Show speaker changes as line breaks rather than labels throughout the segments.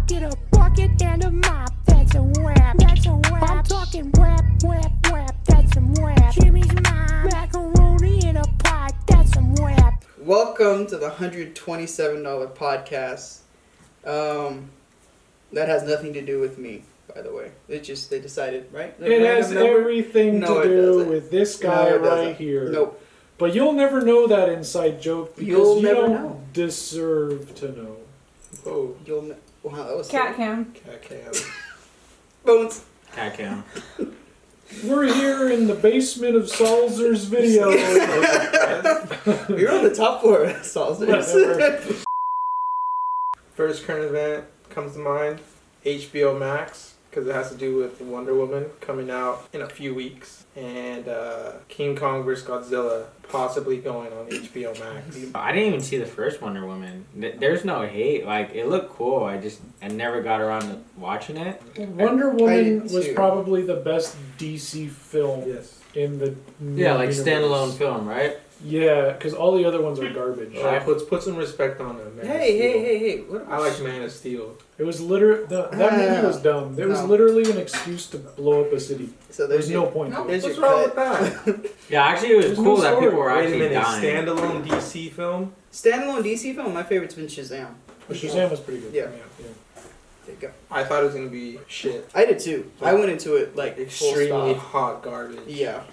get a bucket and a mop. That's a wrap. That's a wrap. I'm talking wrap, wrap, wrap. That's some wrap. Jimmy's mom. Macaroni in a pot. That's some wrap.
Welcome to the $127 podcast. That has nothing to do with me, by the way. They decided, right?
It has everything to do with this guy right here.
Nope.
But you'll never know that inside joke because you don't deserve to know.
Oh, wow, that was
Cat cam.
Bones.
Cat cam.
We're here in the basement of Salzer's video.
You're on the top floor of Salzer's.
First current event comes to mind, HBO Max, because it has to do with Wonder Woman coming out in a few weeks, and King Kong vs. Godzilla possibly going on HBO Max.
I didn't even see the first Wonder Woman. There's no hate. Like, it looked cool. I never got around to watching it.
Wonder Woman was probably the best DC film in the
like
universe.
Standalone film, right?
Yeah, because all the other ones are garbage.
Put some respect on it, man.
Hey.
I like Man of Steel.
It was literally that movie was dumb. It was literally an excuse to blow up a city.
So
there's no point to it.
What's wrong with that?
Yeah, actually, it was cool that people were
Wait a
actually
minute,
dying.
standalone DC film?
Standalone DC film, my favorite's been Shazam.
But Shazam was pretty good.
Yeah. There you go.
I thought it was going to be shit.
I did too. I went into it like
Extremely hot garbage.
Yeah.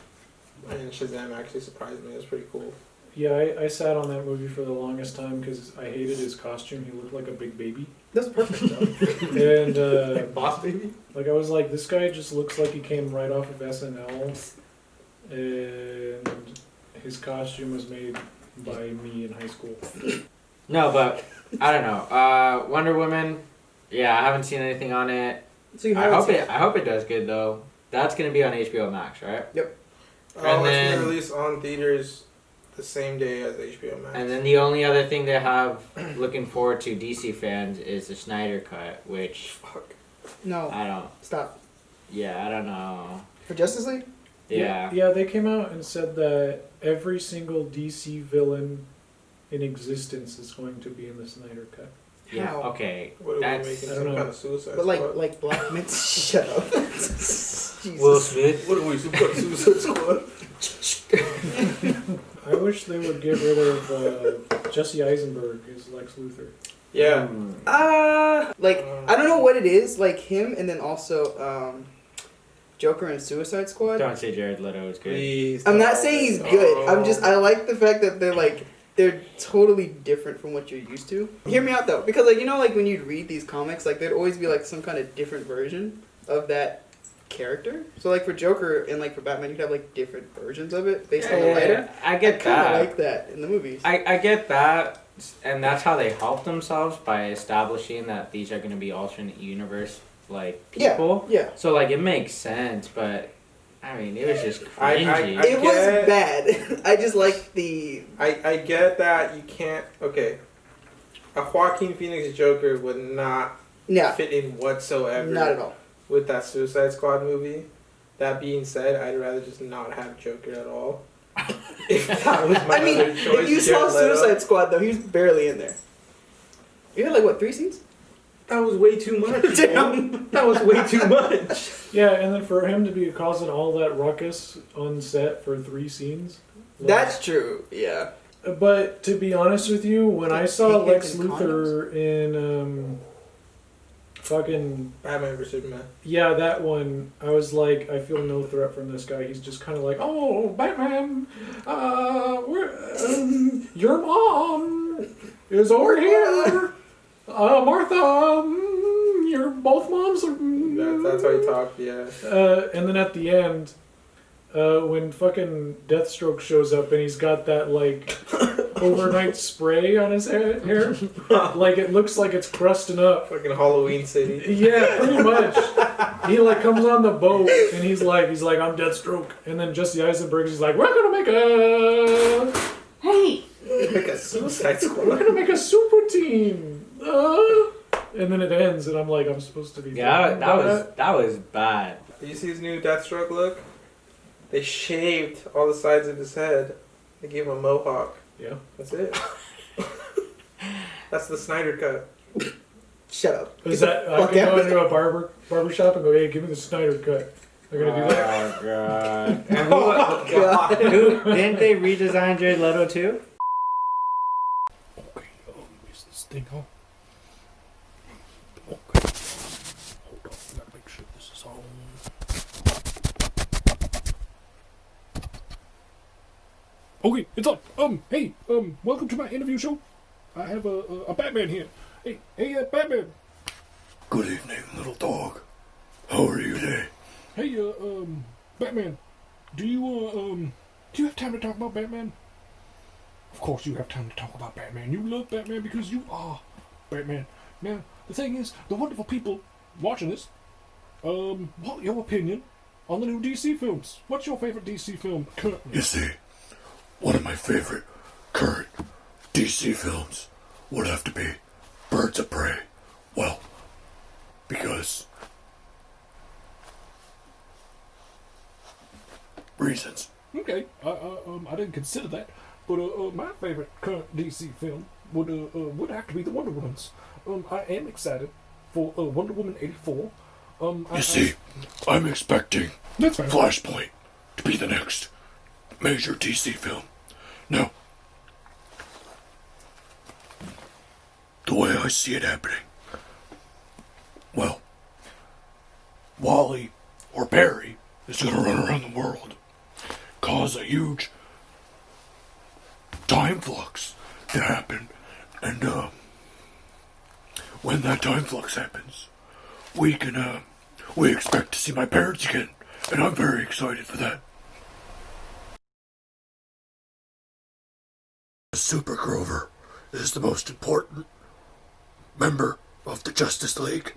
And Shazam actually surprised me. It was pretty cool.
Yeah, I sat on that movie for the longest time because I hated his costume. He looked like a big baby.
That's perfect though.
And
Boss Baby?
like I was like, this guy just looks like he came right off of SNL. And his costume was made by me in high school.
No, but I don't know. Wonder Woman. Yeah, I haven't seen anything on it.
So you
I hope it does good though. That's gonna be on HBO Max, right?
Yep.
It's going to release on theaters the same day as HBO Max.
And then the only other thing they have looking forward to DC fans is the Snyder Cut, which
No.
I don't.
Stop.
Yeah, I don't know.
For Justice League?
Yeah.
Yeah, they came out and said that every single DC villain in existence is going to be in the Snyder Cut.
Yeah.
How?
Okay.
What are we
That's
making?
I
Some
don't know.
kind of Suicide
But
Squad?
like Black Mint. Shut up. Jesus.
Will Smith.
What are we, some kind of Suicide Squad?
I wish they would get rid of Jesse Eisenberg as Lex Luthor.
Yeah.
I don't know what it is, like him and then also Joker and Suicide Squad.
Don't say Jared Leto is good.
Please.
I'm not saying he's good. I like the fact that they're totally different from what you're used to. Hear me out though, because like when you'd read these comics, like there'd always be like some kind of different version of that character. So like for Joker and like for Batman, you'd have like different versions of it based on the writer.
I get
kind
that.
of like that in the movies.
I get that, and that's how they help themselves by establishing that these are going to be alternate universe like people.
Yeah.
So like it makes sense, but I mean it was just cringy.
It was bad. I just like the.
I get that you can't. Okay. A Joaquin Phoenix Joker would not fit in whatsoever.
Not at all.
With that Suicide Squad movie. That being said, I'd rather just not have Joker at all. If that was my other choice,
if you saw
Jared Leto.
Suicide Squad though, he was barely in there. You had like what, 3 scenes?
That was way too much.
Damn.
That was way too much.
Yeah, and then for him to be causing all that ruckus on set for 3 scenes.
That's true, yeah.
But to be honest with you, when I saw
He
Lex
gets in
Luthor in fucking
Batman vs Superman.
yeah, that one, I was like, I feel no threat from this guy. He's just kind of like, oh, Batman, your mom is over here. Martha, your both moms are.
That's how he talked, yeah.
And then at the end, when fucking Deathstroke shows up and he's got that like overnight spray on his hair, like it looks like it's crusting up.
Fucking Halloween City.
Yeah, pretty much. He like comes on the boat and he's like I'm Deathstroke, and then Jesse Eisenberg is like, we're gonna make a
Like a Suicide Squad.
we're gonna make a super team. And then it ends, and I'm like, I'm supposed to be.
Yeah, that was bad.
Did you see his new Deathstroke look? They shaved all the sides of his head. They gave him a mohawk.
Yeah.
That's it. That's the Snyder cut.
Shut up.
Is
Get
that
the
I
fuck
can
out
go
of
into a barber shop and go, hey, give me the Snyder cut. They're gonna do that.
Oh god. And
Oh, God.
who didn't they redesign Jared Leto too?
Okay, is this thing on? Okay. Hold on, gotta make sure this is on. Okay, it's on. Hey, welcome to my interview show. I have a Batman here. Hey, Batman.
Good evening, little dog. How are you today?
Hey, Batman. Do you have time to talk about Batman? Of course you have time to talk about Batman. You love Batman because you are Batman. Now, the thing is, the wonderful people watching this, what your opinion on the new DC films? What's your favorite DC film currently?
You see, one of my favorite current DC films would have to be Birds of Prey. Well, because reasons.
Okay, I didn't consider that, but my favorite current DC film would have to be the Wonder Womans. I am excited for Wonder Woman 84.
You see, I'm expecting
That's fine.
Flashpoint to be the next major DC film. Now, the way I see it happening, well, Wally or Barry is going to run around the world, cause a huge time flux to happen, and when that time flux happens, we expect to see my parents again, and I'm very excited for that. Super Grover is the most important member of the Justice League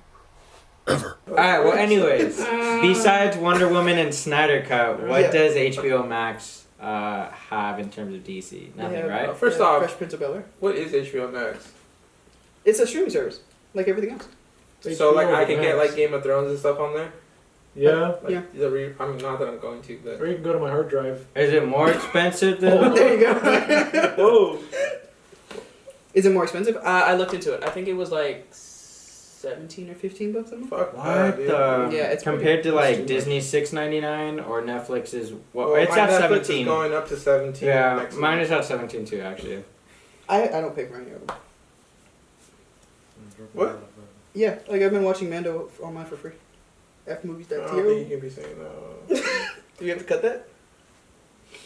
ever.
Alright, well anyways, besides Wonder Woman and Snyder Cut, what
Yeah.
does HBO Max have in terms of DC? Nothing,
Yeah,
right?
First off,
Fresh Prince of Bel-Air.
what is HBO Max?
It's a streaming service, like everything else.
So like I
HBO
can get
Max.
like Game of Thrones and stuff on there.
Yeah.
Like,
Yeah.
I mean, not that I'm going to, but
Or you can go to my hard drive.
Is it more expensive than
There you go.
whoa.
Is it more expensive? I looked into it. I think it was like $17 or $15 a month.
Fuck
what
that, dude.
the
Yeah, it's
compared to
pretty-
like
it's too much.
Disney $6.99 or Netflix is what
Well,
it's
my
at
Netflix
17.
is going up to 17.
Yeah,
next
mine
week.
is at 17 too actually.
I don't pay for any of them.
What?
Yeah, like I've been watching Mando online for free.
I don't think
Fmovies.to.
you can be saying that.
Do you have to cut that?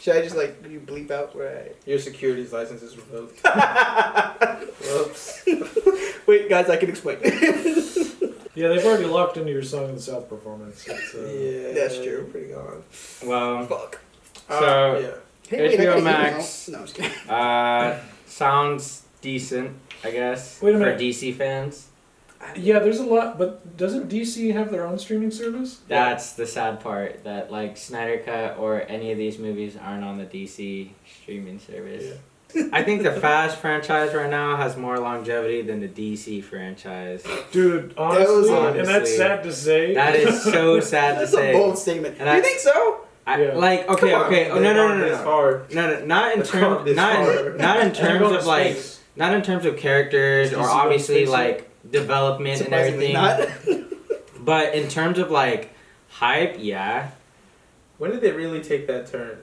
Should I just like you bleep out where
Your securities license is revoked. Whoops.
Wait, guys, I can explain.
Yeah, they've already locked into your Song of the South performance. It's,
Yeah,
That's true.
you're pretty gone.
Well,
Fuck.
So-
yeah.
Hey, wait, I
HBO
got an
Max.
email. No, I'm just kidding.
sounds decent, I guess,
Wait a
for
minute.
DC fans.
Yeah, there's a lot, but doesn't DC have their own streaming service?
That's the sad part, that like Snyder Cut or any of these movies aren't on the DC streaming service. I think the Fast franchise right now has more longevity than the DC franchise.
Dude,
was-
honestly, and that's
Honestly.
sad to say.
That is so sad to
That's
say.
a bold statement.
And
you
I-
think so?
Yeah.
Like okay,
Come on,
okay. Oh
they've
no, no,
gone
no,
this
no,
far.
no, not in
They've gone
terms,
this
not in,
far.
not in
And they're
terms
going
of
to
like,
space.
not in terms of characters or
DC
obviously
going to
like development and
Surprisingly
everything.
not.
But in terms of like hype, yeah.
When did they really take that turn?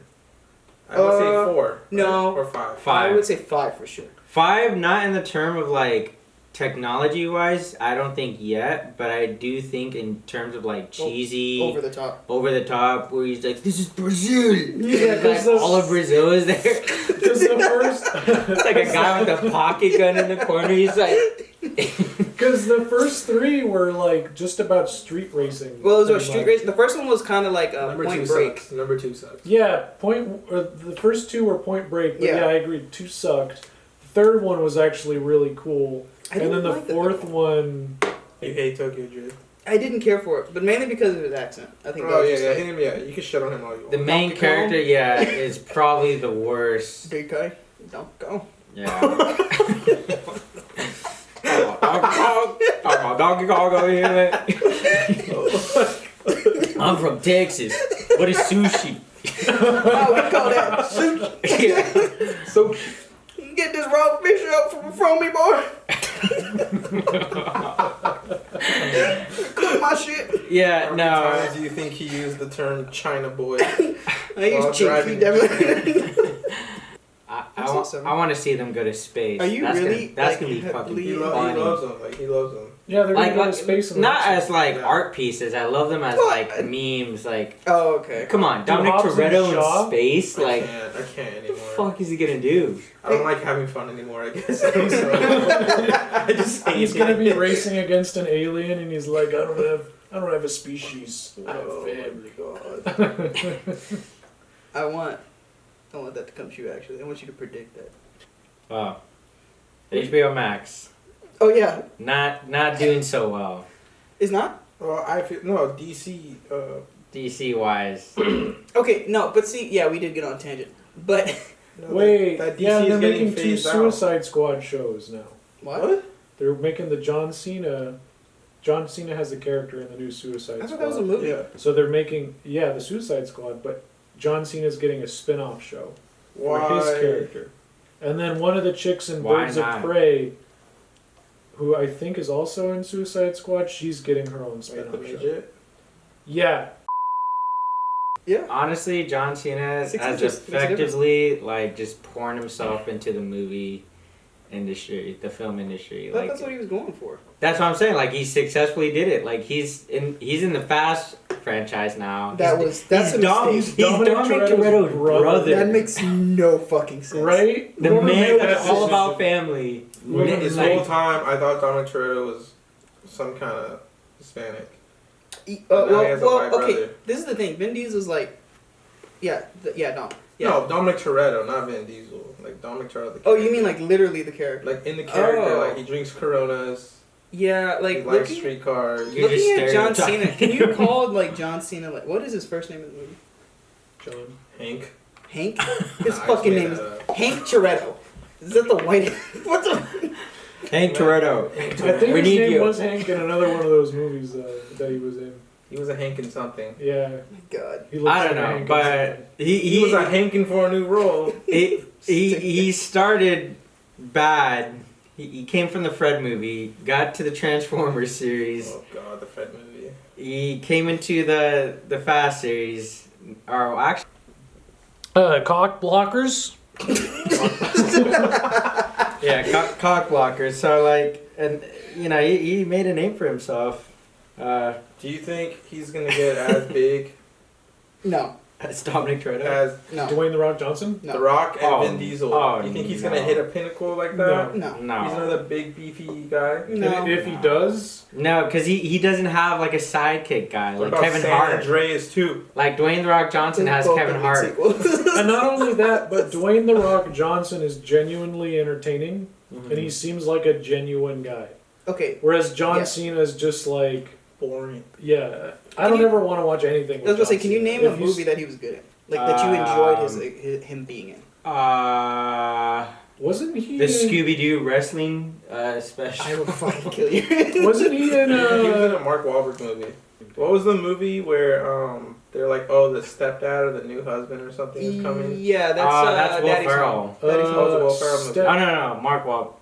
I would say 4.
no.
Or 5.
I
Five.
would say 5 for sure.
5, not in the term of like technology wise, I don't think yet, but I do think in terms of like cheesy,
Over the top.
over the top, where he's like, "This is Brazil."
Yeah,
Like,
'cause those-
all of Brazil is there.
Because the first,
It's like a guy with a pocket gun in the corner. He's like,
because the first 3 were like just about street racing.
Well, those were
pretty
street
much.
race. The first one was kind of like
Number
Point
2
Break.
sucks. Number 2 sucks.
Yeah, the first 2 were Point Break, but
Yeah.
yeah, I agree. 2 sucked. The third one was actually really cool,
I
and
didn't
then the
like the
fourth
third
one.
You hate Tokyo Drift.
I didn't care for it, but mainly because of his accent. I think that
Oh
was
yeah,
just
yeah,
like,
him, yeah. You can shit on him all you want.
the main
Donkey Kong?
character, yeah, is probably the worst.
big guy. Don't go.
Yeah. Donkey Kong over here, man. I'm from Texas. What is sushi?
Oh, we call that sushi.
Yeah.
So
Get this raw fish up from me, boy. Cook my shit.
Yeah,
How many
no.
times do you think he used the term China boy?
I
While
use cheap.
driving.
Definitely.
I want to see them go to space.
Are you
that's
really,
Gonna, that's
like,
gonna be
heavily-
fucking
He
funny.
loves them. Like he loves them.
Yeah, they're
Like,
gonna go to space and
not
all that
as
stuff.
like
Yeah.
art pieces. I love them as
What?
like memes. Like,
Oh, okay.
come on, Dominic
Hobbs and
Toretto
Shaw?
in space. Like,
I can't
what the
anymore.
fuck is he gonna do?
I don't like having fun anymore. I guess. I'm sorry. I just hate
He's gonna
it.
be racing against an alien, and he's like, I don't have a species. I have
Oh
family.
my god.
I want that to come true. Actually, I want you to predict that.
Wow. HBO Max
Oh yeah,
not doing so well.
it's not.
Well, I feel no DC.
DC wise.
Okay, no, but see, yeah, we did get on a tangent, but
No,
Wait,
that DC
yeah,
is
they're
getting
making 2
phased out.
Suicide Squad shows now.
what?
They're making the John Cena. John Cena has a character in the new Suicide
I
Squad.
thought that was a movie.
Yeah.
So they're making the Suicide Squad, but John Cena's getting a spin-off show
Why?
for his character. And then one of the chicks in
Why
Birds
not?
of Prey, who I think is also in Suicide Squad, she's getting her own
Wait, the
spin-off show.
midget?
Yeah,
Yeah.
Honestly, John Cena
Six
has
inches. Makes a difference.
effectively like just poured himself into the movie industry, the film industry.
I thought
Like
that's what he was going for.
that's what I'm saying. Like he successfully did it. Like he's in the Fast franchise now.
That's
he's
a mistake.
Dominic Toretto's brother.
That makes no fucking sense.
right?
The
Whoever
man
made
that's
that
all
decision-
about family.
Whoever
This
Like,
whole time, I thought Dominic Toretto was some kind of Hispanic. Now he has a white
Okay.
brother.
This is the thing. Vin Diesel's like, yeah, Dom. Yeah.
No, Dominic Toretto, not Vin Diesel. Like Dominic Toretto. The
Oh, you
character.
mean like literally the character?
Like in the character,
Oh.
like he drinks Coronas.
Yeah,
He
like
likes
looking,
streetcars.
You're just
looking at John
stereotyping.
Cena. Can you call like John Cena like what is his first name in the movie?
John.
Hank.
Hank. His
Nah, I just
fucking
made
name is
that up.
Hank Toretto. Is that the white? What the?
Hank Toretto.
I think
We
his
need
name
you.
was Hank in another one of those movies that he was in.
He was a Hankin something.
Yeah,
God.
he looks
I
like
don't
a
know,
Hank in
but
something.
He was a Hankin for a new role.
he started bad. He came from the Fred movie, got to the Transformers series.
Oh god, the Fred movie.
He came into the Fast series. Or actually,
Cock blockers.
yeah, cock blockers. So like, and you know, he made a name for himself.
Do you think he's gonna get as big
No.
As Dominic Toretto.
as
No.
Dwayne the Rock Johnson.
No.
The Rock and
Oh,
Vin Diesel?
oh,
You think he's
no.
gonna hit a pinnacle like that?
No.
He's
No,
another big beefy guy.
No.
And if he does,
no, because he doesn't have like a sidekick guy
What
like
about
Kevin
San
Hart.
Andreas too?
Like Dwayne the Rock Johnson has
Both
Kevin
of
Hart.
sequels.
and not only that, but Dwayne the Rock Johnson is genuinely entertaining,
Mhm.
and he seems like a genuine guy.
Okay.
Whereas John
Yeah.
Cena is just like,
Boring.
yeah, I
Can
don't
you-
ever want to watch anything.
I was gonna say,
John
can you
Cena.
name a
If you
movie that he was good in? Like that you enjoyed him being in?
wasn't he?
The
in,
Scooby Doo wrestling special.
I will fucking kill you.
Wasn't he in?
He was in a Mark Wahlberg movie. What was the movie where they're like, oh, the stepdad or the new husband or something is coming?
Yeah, that's
That's Will
Daddy's
Ferrell.
Home. Daddy's Home.
Oh, Will Ferrell movie.
Step-
Oh no,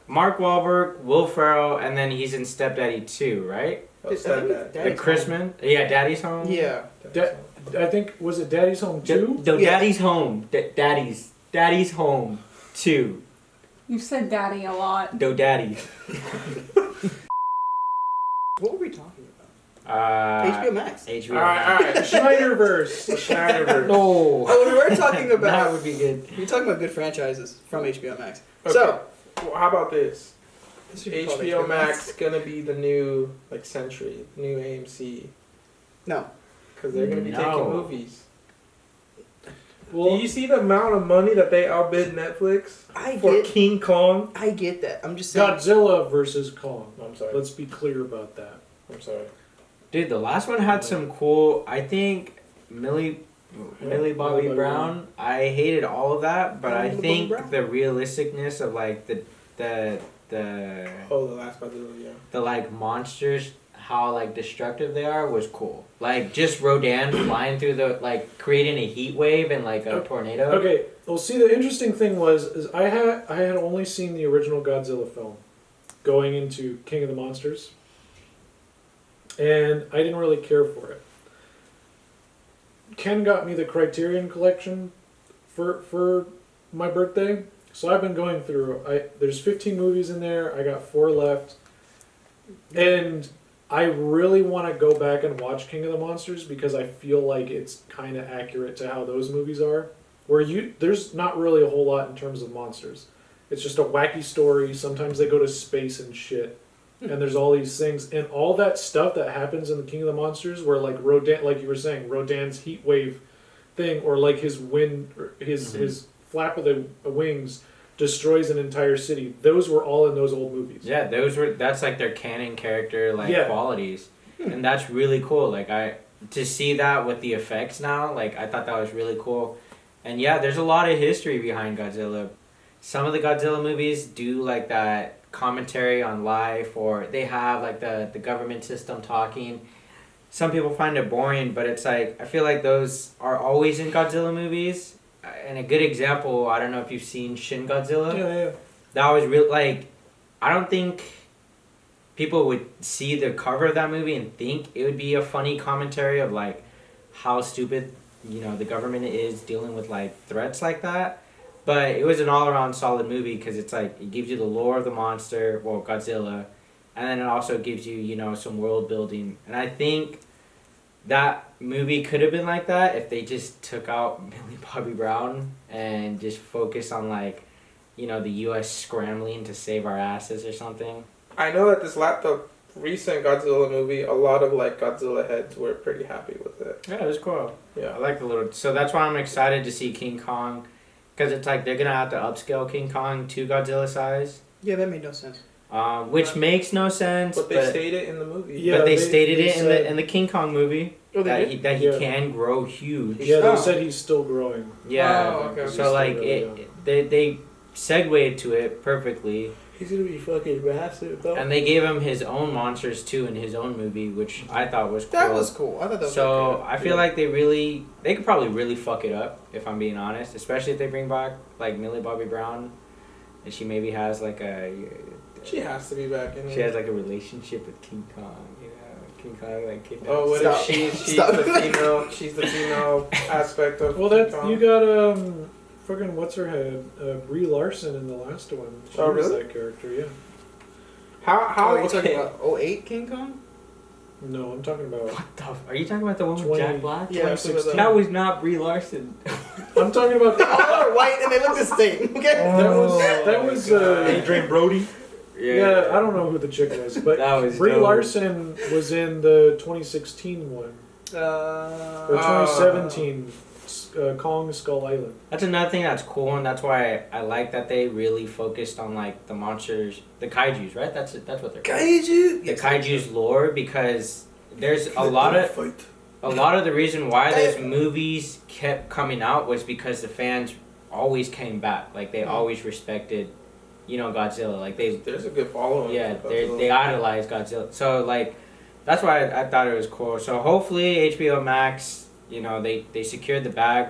Mark Wahlberg, Will Ferrell, and then he's in Stepdaddy 2, right?
Oh,
I think
stepdad.
it's
The
Daddy's
Chrisman. Yeah, Daddy's Home.
Home. Yeah.
I think was it Daddy's Home 2?
No,
Yeah.
Daddy's Home. Daddy's Home 2.
You said daddy a lot.
No Daddy.
What were we talking about? HBO Max.
HBO.
Alright.
Schneiderverse.
Schneiderverse.
No.
Oh, we were talking
That
about.
would be good.
We were talking about good franchises from HBO Max.
Okay.
So,
Well, how about this?
this should be called
HBO Max gonna be the new like Century, new AMC,
No.
because they're gonna be
No.
taking movies.
Well,
Do you see the amount of money that they outbid Netflix
I
for
get.
King Kong?
I get that. I'm just saying.
Godzilla versus Kong.
I'm sorry.
Let's be clear about that.
I'm sorry.
Dude, the last one had some cool. I think Millie Bobby Brown. I hated all of that, but I
Millie
think
Bobby Brown?
the realisticness of like the
Oh, the last Godzilla, yeah.
the like monsters, how like destructive they are, was cool. Like just Rodan flying through the like creating a heat wave and like a
Okay.
tornado.
Okay, well, see, the interesting thing is I had only seen the original Godzilla film going into King of the Monsters, and I didn't really care for it. Ken got me the Criterion Collection for my birthday, so I've been going through. There's 15 movies in there. I got 4 left, and I really want to go back and watch King of the Monsters because I feel like it's kind of accurate to how those movies are. Where there's not really a whole lot in terms of monsters. It's just a wacky story. Sometimes they go to space and shit. And there's all these things. And all that stuff that happens in the King of the Monsters where like Rodan, like you were saying, Rodan's heat wave thing, or like his wind, or his flap of the wings destroys an entire city. Those were all in those old movies.
Yeah, that's like their canon character qualities. And that's really cool. Like to see that with the effects now, like I thought that was really cool. And yeah, there's a lot of history behind Godzilla. Some of the Godzilla movies do like that commentary on life, or they have like the government system talking. Some people find it boring, but it's like I feel like those are always in Godzilla movies. And a good example, I don't know if you've seen Shin Godzilla.
Yeah.
That was real. Like, I don't think people would see the cover of that movie and think it would be a funny commentary of like how stupid the government is dealing with like threats like that. But it was an all-around solid movie because it's like it gives you the lore of the monster, well, Godzilla, and then it also gives you some world building. And I think that movie could have been like that if they just took out Millie Bobby Brown and just focused on like the U.S. scrambling to save our asses or something.
I know that the recent Godzilla movie, a lot of like Godzilla heads were pretty happy with it.
Yeah, it was cool.
Yeah,
I like the little. So that's why I'm excited to see King Kong. Because it's like they're going to have to upscale King Kong to Godzilla size.
Yeah, that made no sense.
Which makes no sense.
But they stated it in the movie.
Yeah, but they stated it in the King Kong movie.
Oh,
that he can grow huge.
Yeah, they said he's still growing.
Yeah.
Oh, okay.
So like they segued to it perfectly.
He's gonna be fucking massive though.
And they gave him his own monsters too in his own movie, which I thought was cool.
That was cool. I thought that was
so
cool.
I feel like they could probably really fuck it up if I'm being honest, especially if they bring back like Millie Bobby Brown, and she maybe has like
she has to be back in.
She has like a relationship with King Kong, King Kong like kidnaps.
Oh, what if she's the female? She's the female aspect of.
Well,
King Kong.
you got fucking what's her head? Brie Larson in the last one. She was
really?
that character, yeah.
How
are you talking about 08 King Kong?
No, I'm talking about.
Are you talking about the one with Jack Black?
Yeah,
2016.
That was not Brie Larson.
I'm talking about.
They all are white and they look the same. Okay.
That was
Adrian Brody.
Yeah, I don't know who the chick was, but
That was
Brie
dope.
Larson was in the 2016 one or 2017 Kong Skull Island.
That's another thing that's cool, and that's why I like that they really focused on like the monsters, the kaijus, right? That's what they're called.
Kaiju.
The kaiju's lore, because there's a lot of the reason why those movies kept coming out was because the fans always came back. Like they always respected, Godzilla. Like there's
a good following.
Yeah, they idolize Godzilla. So like that's why I thought it was cool. So hopefully HBO Max, they secured the bag.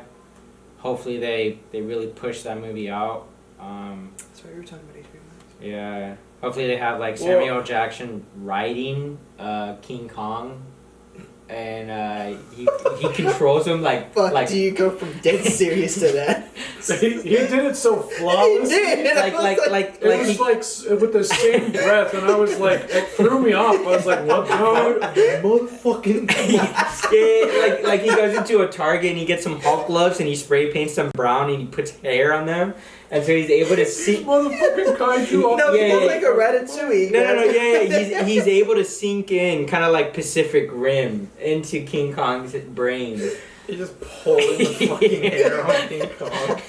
Hopefully they really push that movie out.
That's right, we were talking about HBO Max.
Yeah. Hopefully they have like Samuel Jackson writing King Kong, and he controls him like.
Fuck,
like
do you go from dead serious to that?
He did it so flawlessly.
He did.
like
It was like with the same breath, and I was like, it threw me off. I was like, what the motherfucking.
Yeah, like he goes into a Target and he gets some Hulk gloves and he spray paints them brown and he puts hair on them, and so he's able to see.
Motherfucking kaiju off.
No, he looks like a Ratatouille.
Yeah. He's able to sink in, kind of like Pacific Rim, into King Kong's brain.
He just pulling the fucking hair on King Kong.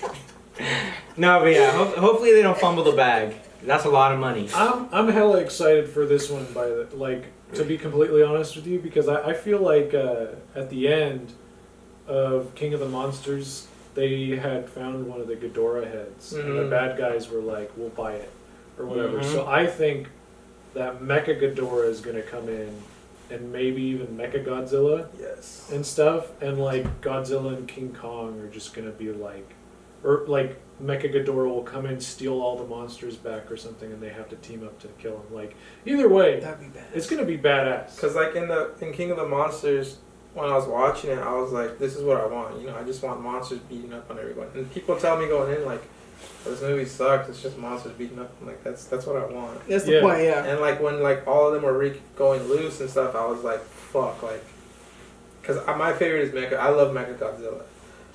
No, but yeah, hopefully they don't fumble the bag. That's a lot of money.
I'm hella excited for this one, to be completely honest with you, because I feel like at the end of King of the Monsters, they had found one of the Ghidorah heads, and the bad guys were like, we'll buy it, or whatever. So I think that Mecha Ghidorah is going to come in, and maybe even Mecha Godzilla
Yes.
and stuff, and like Godzilla and King Kong are just going to be like or like Mecha Ghidorah will come in, steal all the monsters back or something, and they have to team up to kill him. Like either way,
That'd be bad.
it's gonna be badass.
Because like in King of the Monsters, when I was watching it, I was like, this is what I want. You know, I just want monsters beating up on everyone. And people tell me going in like, this movie sucks. It's just monsters beating up. I'm like, that's what I want.
That's the
Yeah.
point, yeah.
And like when like all of them were going loose and stuff, I was like, fuck, like, because my favorite is Mecha. I love Mecha Godzilla,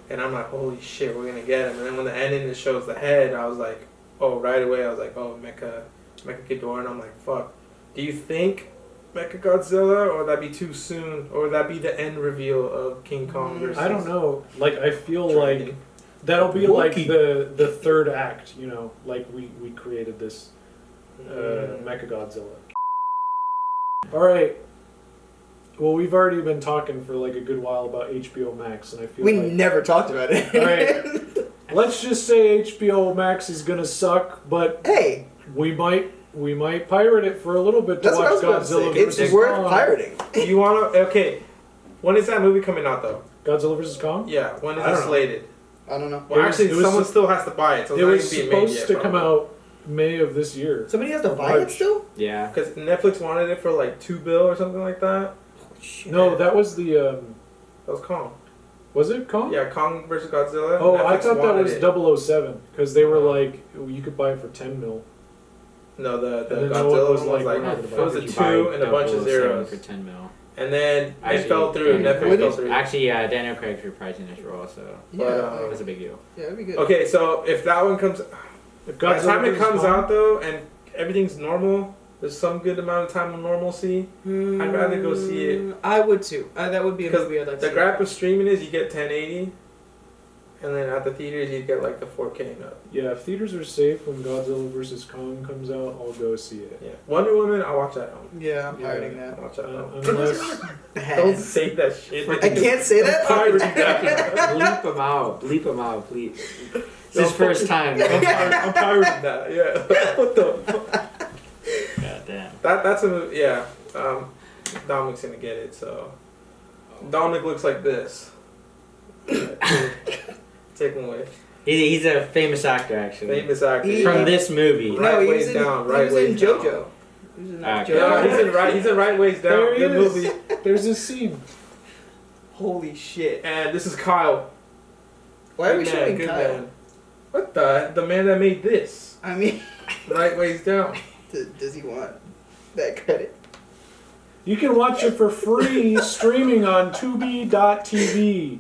and I'm like, holy shit, we're gonna get him. And then when the ending it shows the head, I was like, oh, right away, I was like, oh, Mecha Ghidorah, and I'm like, fuck. Do you think Mecha Godzilla, or would that be too soon, or would that be the end reveal of King Kong versus?
I don't know. Like I feel
Dragon?
like that'll be like
Wookie.
the third act. You know, like we created this Mecha Godzilla. All right. Well, we've already been talking for like a good while about HBO Max, and I feel
We
like
never talked about it.
All right. Let's just say HBO Max is gonna suck, but
Hey,
we might pirate it for a little bit to
that's what I
watch
was about to
Godzilla
say.
versus
It's worth
Kong.
pirating.
You wanna? Okay. When is that movie coming out though?
Godzilla versus Kong.
Yeah. When is
I
it
don't know.
slated?
I don't know.
Well,
It was-
actually,
it was
someone
sup-
still has to buy it, so
It
it's not
was
even being made
supposed
yet.
to come out May of this year.
Somebody has to buy it
March.
still?
Yeah.
Because Netflix wanted it for like $2 billion or something like that.
Shit.
No, that was the.
That was Kong.
Was it Kong?
Yeah, Kong versus Godzilla.
Oh, I
Netflix
thought that
wanted
was
it.
007 because they were like, you could buy it for 10 mil.
No, the
And then
Godzilla
was
one
like,
was like,
we're not
it
gonna
was
buy
a
it.
You buy
2 and a bunch of
007
zeros.
for 10 mil.
And then it
Actually,
fell through.
Daniel
Netflix
Craig-
fell through.
Actually, Daniel Craig's reprising his role, so
Yeah,
But,
it was a big deal.
yeah, that'd be good.
Okay, so if that one comes,
If
by the time it
versus
comes
Kong-
out though, and everything's normal, there's some good amount of time of normalcy. I'd rather go see it.
I would too. That would be a
Because
movie I'd like to
the
see.
grab of streaming is you get 1080, and then at the theaters you get like the 4K and up.
Yeah, if theaters are safe when Godzilla versus Kong comes out, I'll go see it.
Yeah, Wonder Woman, I'll watch that at home.
Yeah, I'm
Yeah.
pirating
I'll
that.
watch that at home.
Unless
Don't say that shit.
I can't say that.
Bleep him out. Bleep him out, please. It's his first time.
I'm pirating that. Yeah. What the fuck?
God damn.
That's a movie. Yeah. Dominic's gonna get it. So Dominic looks like this. Take him away.
He's a famous actor, actually.
Famous actor.
He-
From this movie.
Right
No, he was
ways
in,
down,
he
right
was
ways
in
down.
JoJo. He was in that
Okay.
JoJo.
Yeah, he's in right ways down.
there he
Good
is.
movie.
There's this scene.
Holy shit.
And this is Kyle.
Why are we
Good man,
showing
good
Kyle?
man. What the man that made this?
I mean,
Right ways down.
does he want that credit?
You can watch it for free streaming on Tubi.tv.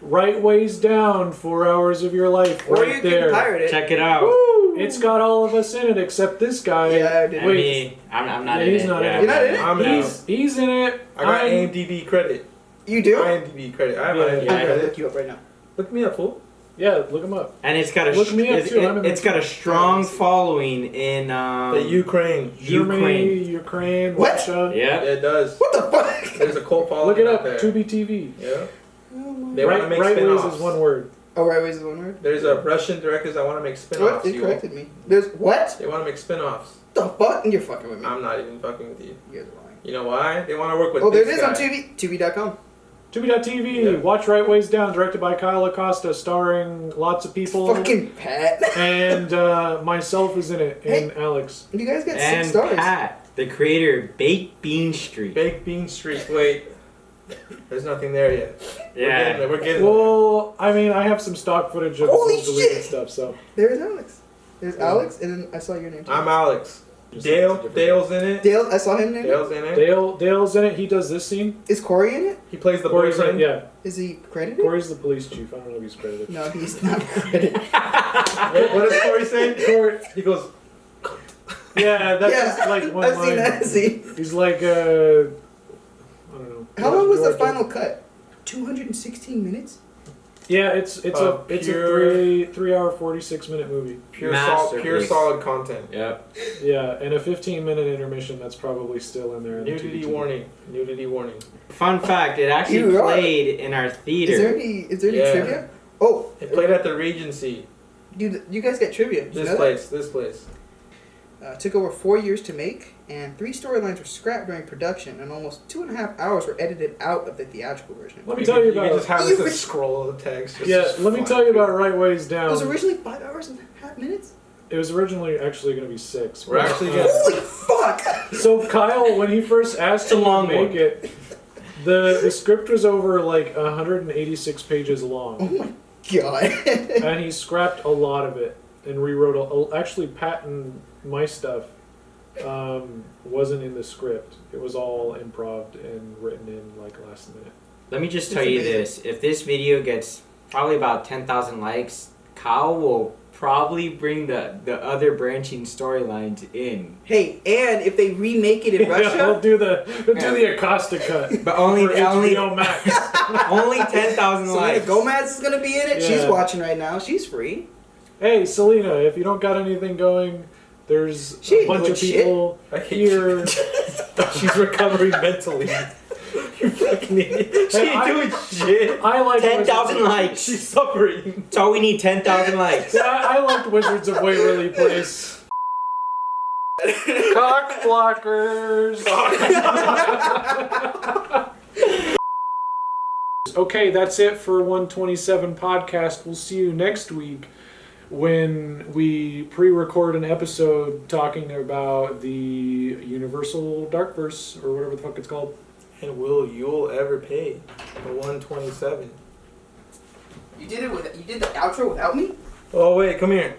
Right ways down, 4 hours of your life
Or
right
you
there.
can pirate it.
Check it out.
Woo! It's got all of us in it except this guy.
Yeah, I did.
And me, I'm not
Yeah,
in
he's
it.
not in
yeah.
it.
You're not in it?
I'm in.
He's in it.
I got
I'm-
IMDb credit.
You do?
IMDb credit. I have
Yeah,
IMDb
I'm gonna
credit.
look you up right now.
Look me up, fool.
Yeah, look him up.
And it's got a
Look me up, too. I'm in
it's got a strong following in
The Ukraine.
Germany,
Ukraine.
Ukraine,
What?
Russia.
Yeah.
It does.
What the fuck?
There's a cult following
Look it
out
up.
there.
Tubi TV.
Yeah. They want to
Right,
make
right ways
spin-offs.
is one word.
Oh, right ways is one word?
There's a Russian directors that want to make
What?
spin-offs.
You corrected me. There's what?
They want to make spin-offs.
The fuck? You're fucking with me.
I'm not even fucking with you.
You guys are lying.
You know why? They want to work with
Oh, there it
this
is on
guy.
Tubi. Tubi.com.
Tubi.tv.
Yeah.
Watch Right Ways Down, directed by Kyle Acosta, starring lots of people.
Fucking Pat.
And myself is in it, and Alex.
You guys got
And
6 stars.
Pat, the creator of Baked Bean Street.
Baked Bean Street. Wait. There's nothing there yet.
Yeah.
We're getting there.
Well, I mean, I have some stock footage of
Holy
some deleted
shit!
stuff, so.
There's Alex. There's
Yeah.
Alex, and then I saw your name too.
I'm Alex.
Just
Dale.
it's a different-
Dale's in it.
Dale, I saw him name.
Dale's in it.
Dale's in it. He does this scene.
Is Corey in it?
He plays the
Corey's in it,
boyfriend.
yeah.
Is he credited?
Corey's the police chief. I don't know if he's credited.
No, he's not credited.
What does Corey say?
Corey,
He goes,
yeah, that's
yeah,
just like one
I've
line.
seen that scene.
He's like, I don't know.
How long was the
Director.
final cut? 216 minutes?
Yeah, it's a
Pure-
3 hour 46-minute movie.
pure
Masterpiece.
solid content.
Yep.
Yeah, and a 15-minute intermission that's probably still in there. in the
Nudity
TV.
warning. Nudity warning.
Fun fact: it actually
You are-
played in our
Is there
theater.
any
Yeah.
trivia? Oh,
It played at the Regency.
dude, you guys got trivia. Did you
This
know
place. This place.
that? Took over 4 years to make. and 3 storylines were scrapped during production, and almost 2.5 hours were edited out of the theatrical version.
Let me tell you
You can
about.
just have this a scroll of the text. Just
Yeah, let me tell you about Right Ways
It
Down.
was originally 5 hours and a half minutes?
It was originally actually going to be 6.
We're actually gonna.
Holy fuck!
So Kyle, when he first asked him to
long
make
one.
it, the script was over like 186 pages long,
Oh my god.
and he scrapped a lot of it and rewrote. Actually, Pat and my stuff wasn't in the script. It was all improv and written in like last minute.
Let me just
It's
tell you
amazing.
this: if this video gets probably about 10,000 likes, Kyle will probably bring the other branching storylines in,
Hey, and if they remake it in
Yeah, we'll
Russia,
do the Acosta cut
but only
for
only
HBO Max.
only 10,000
Selena
likes.
Gomez is gonna be in it. She's
Yeah.
watching right now. She's free.
Hey, Selena, if you don't got anything going, there's
She
a
ain't
bunch
doing
of
shit.
people
I hate
here.
She's recovering mentally. You fucking idiot. She
Hey,
ain't
I-
doing shit.
I like
10,000
Wizards-
likes.
She's suffering.
That's all we need. 10,000 likes.
Yeah, I liked Wizards of Waverly Place. Cock blockers. Okay, that's it for 127 podcast. We'll see you next week when we pre-record an episode talking about the Universal Darkverse or whatever the fuck it's called.
And will Uhl ever pay the 127?
You did the outro without me?
Oh wait, come here.